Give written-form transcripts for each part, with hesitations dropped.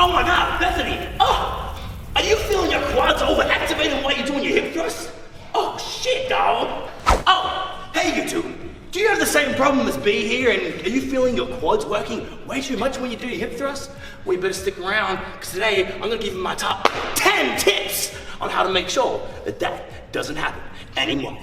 Oh my God, Bethany! Oh, are you feeling your quads overactivating while you're doing your hip thrust? Oh shit, dog! Oh, hey YouTube! Do you have the same problem as B here, and are you feeling your quads working way too much when you do your hip thrust? Well, you better stick around, because today I'm gonna give you my top 10 tips on how to make sure that that doesn't happen anymore.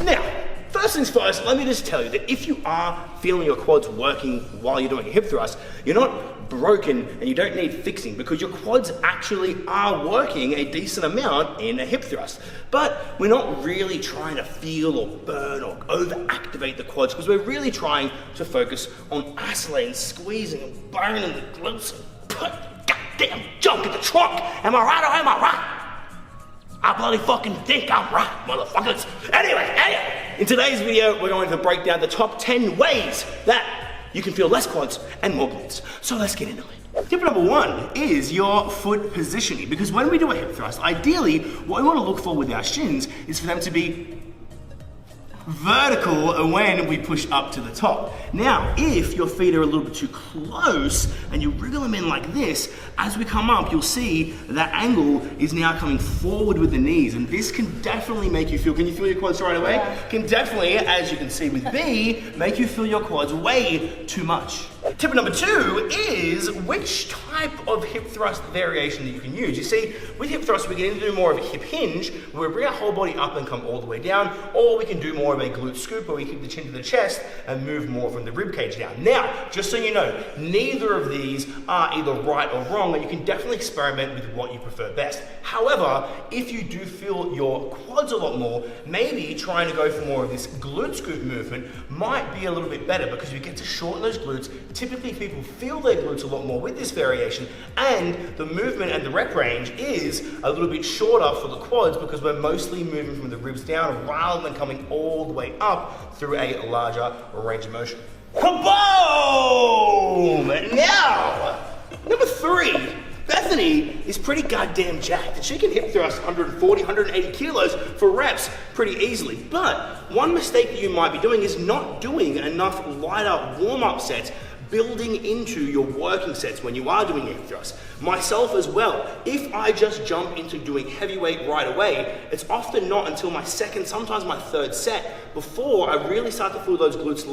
Now, first things first, let me just tell you that if you are feeling your quads working while you're doing a hip thrust, you're not broken and you don't need fixing, because your quads actually are working a decent amount in a hip thrust. But we're not really trying to feel or burn or overactivate the quads, because we're really trying to focus on isolating, squeezing and burning the glutes and put goddamn junk in the trunk. Am I right or am I right? I bloody fucking think I'm right, motherfuckers. Anyway, in today's video, we're going to break down the top 10 ways that you can feel less quads and more glutes. So let's get into it. Tip number 1 is your foot positioning, because when we do a hip thrust, ideally, what we want to look for with our shins is for them to be vertical when we push up to the top. Now, if your feet are a little bit too close and you wriggle them in like this, as we come up, you'll see that angle is now coming forward with the knees, and this can definitely make you feel, can you feel your quads right away? Yeah. Can definitely, as you can see with B, make you feel your quads way too much. Tip number 2 is which type of hip thrust variation that you can use. You see, with hip thrust, we can either do more of a hip hinge, where we bring our whole body up and come all the way down, or we can do more of a glute scoop, where we keep the chin to the chest and move more from the rib cage down. Now, just so you know, neither of these are either right or wrong, and you can definitely experiment with what you prefer best. However, if you do feel your quads a lot more, maybe trying to go for more of this glute scoop movement might be a little bit better, because you get to shorten those glutes. Typically, people feel their glutes a lot more with this variation, and the movement and the rep range is a little bit shorter for the quads, because we're mostly moving from the ribs down rather than coming all the way up through a larger range of motion. Boom! Now, number 3. Bethany is pretty goddamn jacked, and she can hip thrust 140, 180 kilos for reps pretty easily. But one mistake that you might be doing is not doing enough lighter warm-up sets, building into your working sets when you are doing hip thrust. Myself as well, if I just jump into doing heavyweight right away, it's often not until my second, sometimes my third set, before I really start to feel those glutes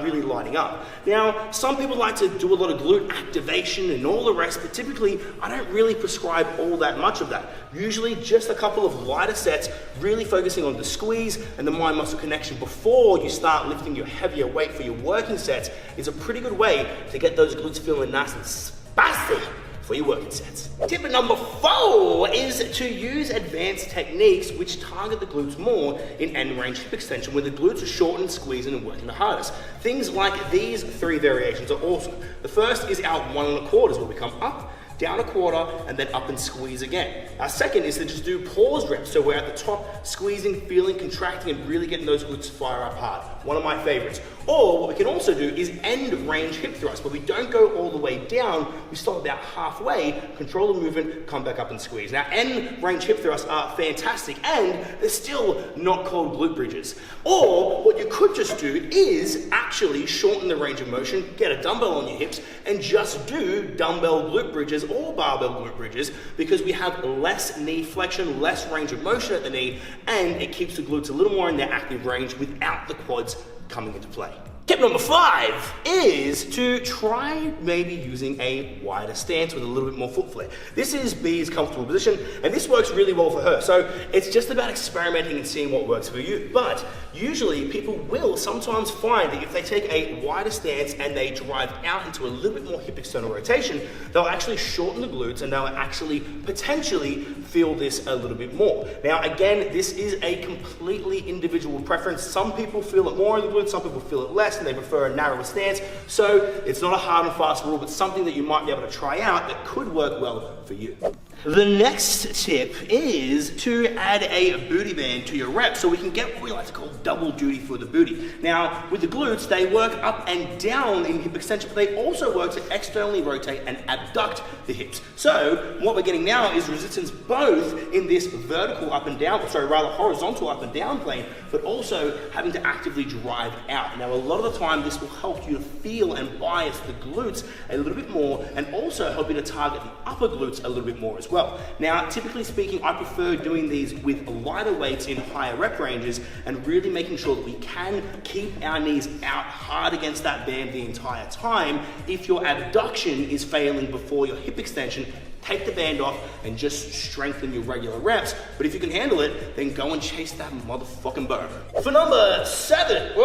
really lighting up. Now, some people like to do a lot of glute activation and all the rest, but typically I don't really prescribe all that much of that. Usually just a couple of lighter sets, really focusing on the squeeze and the mind-muscle connection before you start lifting your heavier weight for your working sets is a pretty good way to get those glutes feeling nice and spicy for your working sets. Tip number 4 is to use advanced techniques which target the glutes more in end range hip extension, where the glutes are shortened, squeezing, and working the hardest. Things like these 3 variations are awesome. The first is our 1 1/4, where we come up, down 1/4, and then up and squeeze again. Our second is to just do pause reps, so we're at the top, squeezing, feeling, contracting, and really getting those glutes fire up hard. One of my favorites. Or what we can also do is end range hip thrust, where we don't go all the way down, we stop about halfway, control the movement, come back up and squeeze. Now, end range hip thrusts are fantastic, and they're still not called glute bridges. Or what you could just do is actually shorten the range of motion, get a dumbbell on your hips, and just do dumbbell glute bridges or barbell glute bridges, because we have less knee flexion, less range of motion at the knee, and it keeps the glutes a little more in their active range without the quads coming into play. Tip number 5 is to try maybe using a wider stance with a little bit more foot flare. This is B's comfortable position, and this works really well for her. So it's just about experimenting and seeing what works for you. But usually people will sometimes find that if they take a wider stance and they drive out into a little bit more hip external rotation, they'll actually shorten the glutes, and they'll actually potentially feel this a little bit more. Now, again, this is a completely individual preference. Some people feel it more in the glutes, some people feel it less, and they prefer a narrower stance. So it's not a hard and fast rule, but something that you might be able to try out that could work well for you. The next tip is to add a booty band to your reps so we can get what we like to call double duty for the booty. Now, with the glutes, they work up and down in hip extension, but they also work to externally rotate and abduct the hips. So, what we're getting now is resistance both in this vertical up and down, sorry, rather horizontal up and down plane, but also having to actively drive out. Now, a lot of the time, this will help you to feel and bias the glutes a little bit more, and also help you to target the upper glutes a little bit more as well. Now, typically speaking, I prefer doing these with lighter weights in higher rep ranges and really making sure that we can keep our knees out hard against that band the entire time. If your abduction is failing before your hip extension, take the band off and just strengthen your regular reps. But if you can handle it, then go and chase that motherfucking burner. For number 7,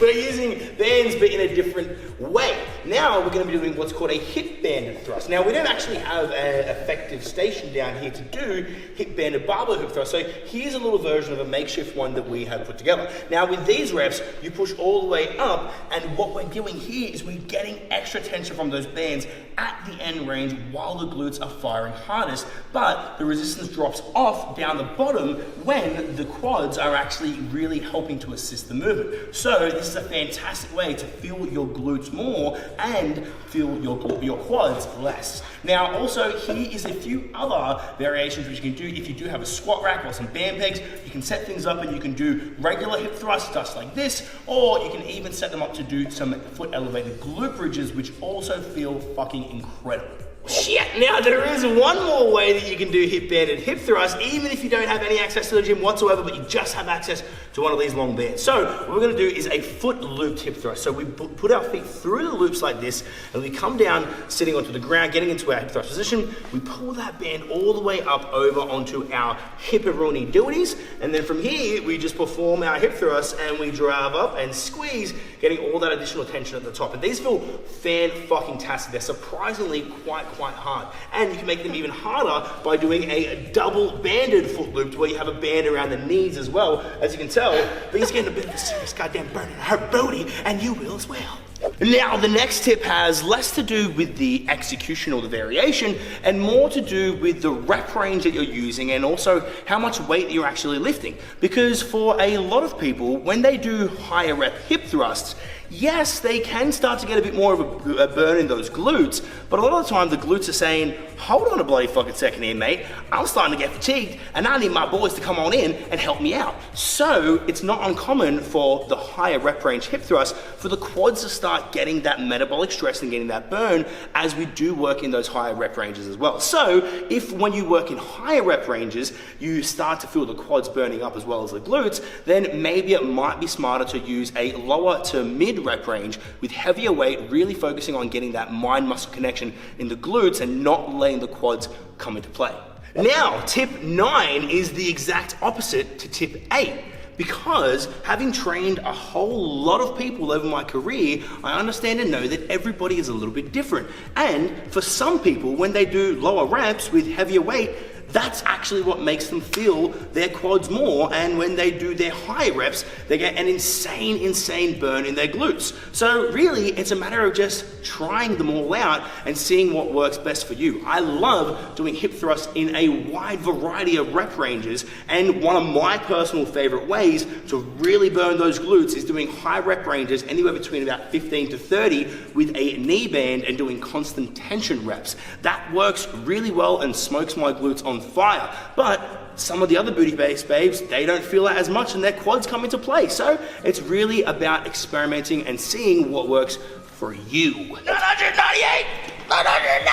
we're using bands but in a different way. Now we're gonna be doing what's called a hip banded thrust. Now we don't actually have an effective station down here to do hip banded barbell hip thrust, so here's a little version of a makeshift one that we have put together. Now with these reps, you push all the way up, and what we're doing here is we're getting extra tension from those bands at the end range while the glutes are firing hardest, but the resistance drops off down the bottom when the quads are actually really helping to assist the movement. So this is a fantastic way to feel your glutes more and feel your quads less. Now also, here is a few other variations which you can do. If you do have a squat rack or some band pegs, you can set things up and you can do regular hip thrusts just like this, or you can even set them up to do some foot elevated glute bridges, which also feel fucking incredible. Shit, now there is one more way that you can do hip banded hip thrust, even if you don't have any access to the gym whatsoever, but you just have access to one of these long bands. So what we're gonna do is a foot looped hip thrust. So we put our feet through the loops like this, and we come down, sitting onto the ground, getting into our hip thrust position. We pull that band all the way up over onto our hip-a-rooney doodies, and then from here, we just perform our hip thrust, and we drive up and squeeze, getting all that additional tension at the top. And these feel fan-fucking-tastic. They're surprisingly quite hard. And you can make them even harder by doing a double banded foot loop where you have a band around the knees as well. As you can tell, but he's getting a bit of a serious goddamn burn in her booty, and you will as well. Now, the next tip has less to do with the execution or the variation and more to do with the rep range that you're using and also how much weight you're actually lifting. Because for a lot of people, when they do higher rep hip thrusts, yes, they can start to get a bit more of a burn in those glutes, but a lot of the time the glutes are saying, hold on a bloody fucking second here, mate. I'm starting to get fatigued and I need my boys to come on in and help me out. So it's not uncommon for the higher rep range hip thrust for the quads to start getting that metabolic stress and getting that burn as we do work in those higher rep ranges as well. So if when you work in higher rep ranges, you start to feel the quads burning up as well as the glutes, then maybe it might be smarter to use a lower to mid rep range with heavier weight, really focusing on getting that mind muscle connection in the glutes and not letting the quads come into play. Now, tip 9 is the exact opposite to tip 8. Because having trained a whole lot of people over my career, I understand and know that everybody is a little bit different. And for some people, when they do lower reps with heavier weight, that's actually what makes them feel their quads more, and when they do their high reps, they get an insane burn in their glutes. So really, it's a matter of just trying them all out and seeing what works best for you. I love doing hip thrusts in a wide variety of rep ranges, and one of my personal favorite ways to really burn those glutes is doing high rep ranges, anywhere between about 15 to 30 with a knee band and doing constant tension reps. That works really well and smokes my glutes on fire. But some of the other booty babes, they don't feel that as much and their quads come into play. So it's really about experimenting and seeing what works for you. 998, 999,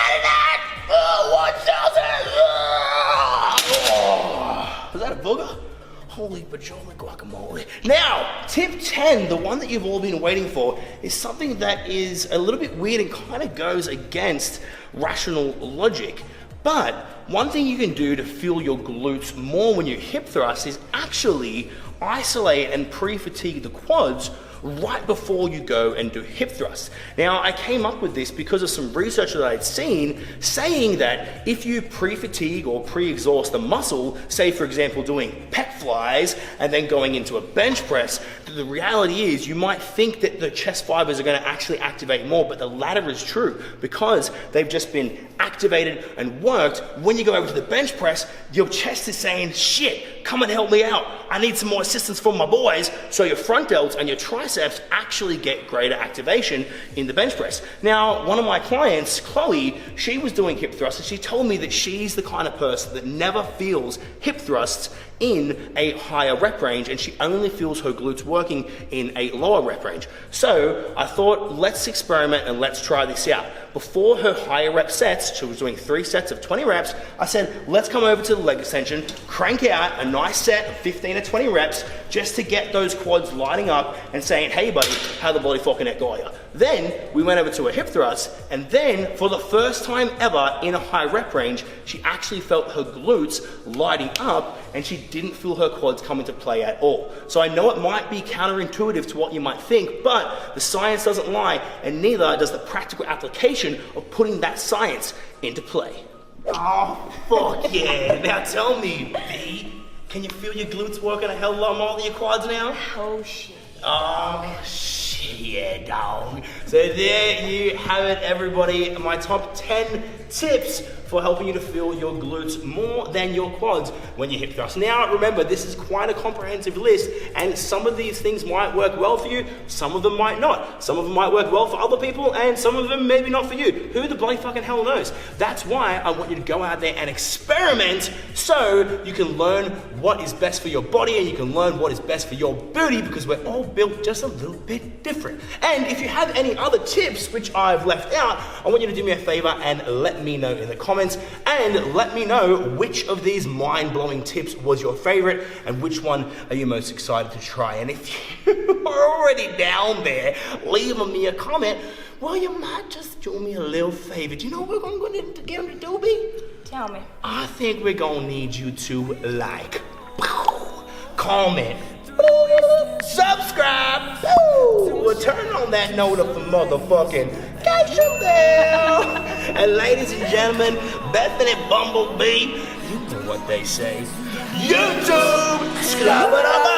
1,000. Was that a booger? Holy bajoli guacamole. Now, tip 10, the one that you've all been waiting for, is something that is a little bit weird and kind of goes against rational logic. But one thing you can do to feel your glutes more when you hip thrust is actually isolate and pre-fatigue the quads right before you go and do hip thrusts. Now, I came up with this because of some research that I'd seen saying that if you pre-fatigue or pre-exhaust the muscle, say for example doing pec flies and then going into a bench press, the reality is you might think that the chest fibers are going to actually activate more, but the latter is true because they've just been activated and worked. When you go over to the bench press, your chest is saying, shit, come and help me out. I need some more assistance from my boys. So your front delts and your triceps actually get greater activation in the bench press. Now, one of my clients, Chloe, she was doing hip thrusts and she told me that she's the kind of person that never feels hip thrusts in a higher rep range, and she only feels her glutes working in a lower rep range. So I thought, let's experiment and let's try this out. Before her higher rep sets, she was doing 3 sets of 20 reps, I said, let's come over to the leg extension, crank out a nice set of 15 to 20 reps, just to get those quads lighting up and saying, hey buddy, how the bloody fucking heck are ya? Then we went over to a hip thrust, and then for the first time ever in a high rep range, she actually felt her glutes lighting up and she didn't feel her quads come into play at all. So I know it might be counterintuitive to what you might think, but the science doesn't lie, and neither does the practical application of putting that science into play. Oh, fuck yeah. Now tell me, B, can you feel your glutes working a hell of a lot more than your quads now? Oh shit. Oh shit, yeah, dog. So there you have it, everybody. My top 10 tips for helping you to feel your glutes more than your quads when you hip thrust. Now, remember, this is quite a comprehensive list, and some of these things might work well for you, some of them might not. Some of them might work well for other people, and some of them maybe not for you. Who the bloody fucking hell knows? That's why I want you to go out there and experiment so you can learn what is best for your body and you can learn what is best for your booty, because we're all built just a little bit different. And if you have any other tips which I've left out, I want you to do me a favor and let me know in the comments, and let me know which of these mind-blowing tips was your favorite and which one are you most excited to try. And if you're already down there leaving me a comment, well, you might just do me a little favor. Do you know what we're going to get them to do, B? Tell me. I think we're going to need you to like, comment, subscribe, well, turn on that note of the motherfucking bell. And ladies and gentlemen, Bethany Bumblebee, you know what they say. YouTube, scrub it up.